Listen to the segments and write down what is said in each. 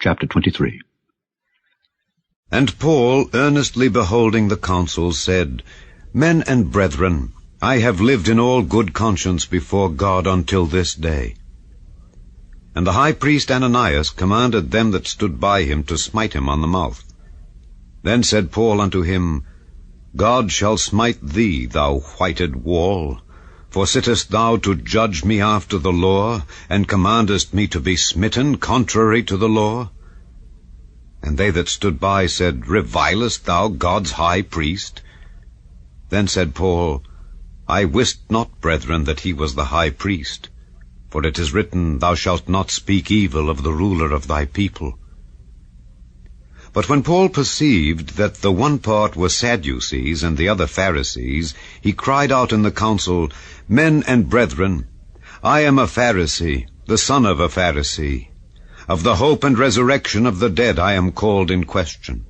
Chapter 23. And Paul, earnestly beholding the council, said, Men and brethren, I have lived in all good conscience before God until this day. And the high priest Ananias commanded them that stood by him to smite him on the mouth. Then said Paul unto him, God shall smite thee, thou whited wall. For sittest thou to judge me after the law, and commandest me to be smitten contrary to the law? And they that stood by said, Revilest thou God's high priest? Then said Paul, I wist not, brethren, that he was the high priest. For it is written, Thou shalt not speak evil of the ruler of thy people. But when Paul perceived that the one part were Sadducees and the other Pharisees, he cried out in the council, Men and brethren, I am a Pharisee, the son of a Pharisee. Of the hope and resurrection of the dead I am called in question.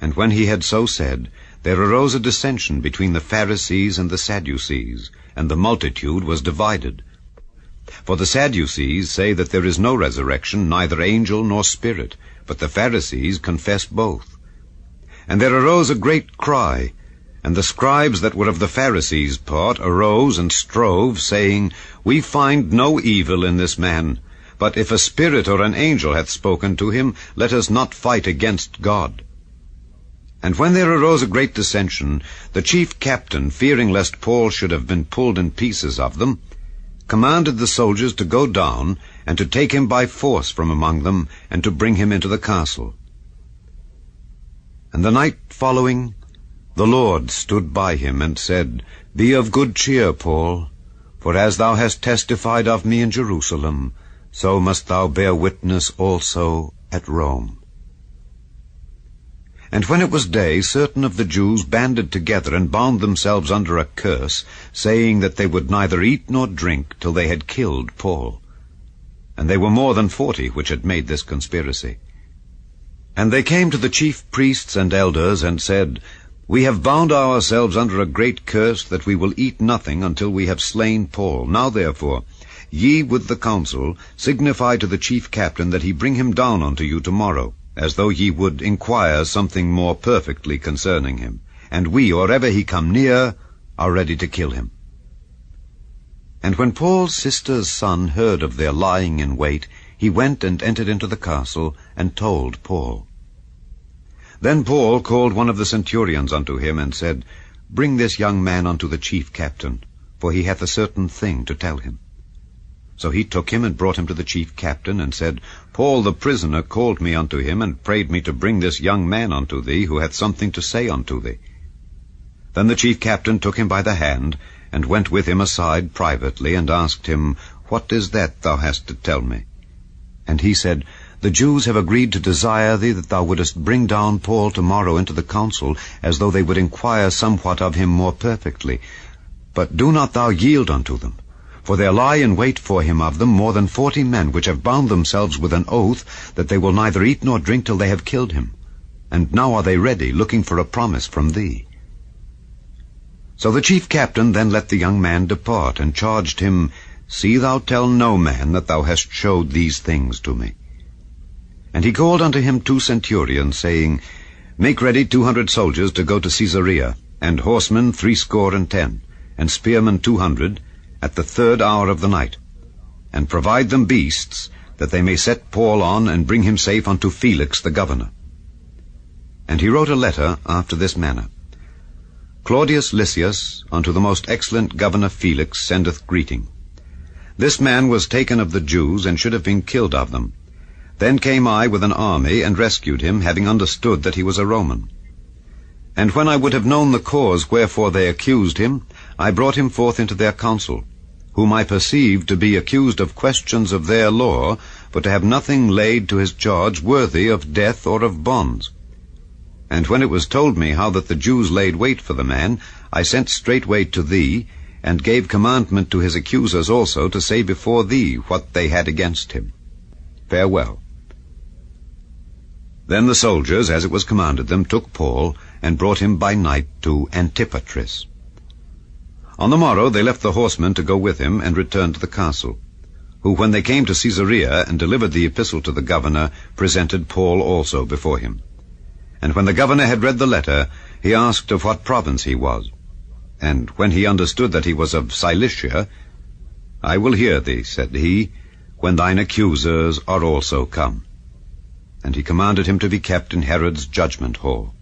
And when he had so said, there arose a dissension between the Pharisees and the Sadducees, and the multitude was divided. For the Sadducees say that there is no resurrection, neither angel nor spirit, but the Pharisees confess both. And there arose a great cry, and the scribes that were of the Pharisees' part arose and strove, saying, We find no evil in this man, but if a spirit or an angel hath spoken to him, let us not fight against God. And when there arose a great dissension, the chief captain, fearing lest Paul should have been pulled in pieces of them, commanded the soldiers to go down, and to take him by force from among them, and to bring him into the castle. And the night following, the Lord stood by him, and said, Be of good cheer, Paul, for as thou hast testified of me in Jerusalem, so must thou bear witness also at Rome. And when it was day, certain of the Jews banded together and bound themselves under a curse, saying that they would neither eat nor drink till they had killed Paul. And they were more than 40 which had made this conspiracy. And they came to the chief priests and elders, and said, We have bound ourselves under a great curse, that we will eat nothing until we have slain Paul. Now therefore, ye with the council signify to the chief captain that he bring him down unto you tomorrow, as though ye would inquire something more perfectly concerning him. And we, or ever he come near, are ready to kill him. And when Paul's sister's son heard of their lying in wait, he went and entered into the castle, and told Paul. Then Paul called one of the centurions unto him, and said, Bring this young man unto the chief captain, for he hath a certain thing to tell him. So he took him and brought him to the chief captain, and said, Paul the prisoner called me unto him, and prayed me to bring this young man unto thee, who hath something to say unto thee. Then the chief captain took him by the hand, and went with him aside privately, and asked him, What is that thou hast to tell me? And he said, The Jews have agreed to desire thee that thou wouldest bring down Paul tomorrow into the council, as though they would inquire somewhat of him more perfectly. But do not thou yield unto them. For there lie in wait for him of them more than 40 men, which have bound themselves with an oath that they will neither eat nor drink till they have killed him. And now are they ready, looking for a promise from thee. So the chief captain then let the young man depart, and charged him, See thou tell no man that thou hast showed these things to me. And he called unto him 2 centurions, saying, Make ready 200 soldiers to go to Caesarea, and horsemen 70, and spearmen 200, at the 3rd hour of the night, and provide them beasts, that they may set Paul on, and bring him safe unto Felix the governor. And he wrote a letter after this manner, Claudius Lysias unto the most excellent governor Felix sendeth greeting. This man was taken of the Jews, and should have been killed of them. Then came I with an army, and rescued him, having understood that he was a Roman. And when I would have known the cause wherefore they accused him, I brought him forth into their council, whom I perceived to be accused of questions of their law, but to have nothing laid to his charge worthy of death or of bonds. And when it was told me how that the Jews laid wait for the man, I sent straightway to thee, and gave commandment to his accusers also to say before thee what they had against him. Farewell. Then the soldiers, as it was commanded them, took Paul, and brought him by night to Antipatris. On the morrow they left the horsemen to go with him, and returned to the castle. who, when they came to Caesarea and delivered the epistle to the governor, presented Paul also before him. And when the governor had read the letter, he asked of what province he was. And when he understood that he was of Cilicia, "I will hear thee," said he, "when thine accusers are also come." And he commanded him to be kept in Herod's judgment hall.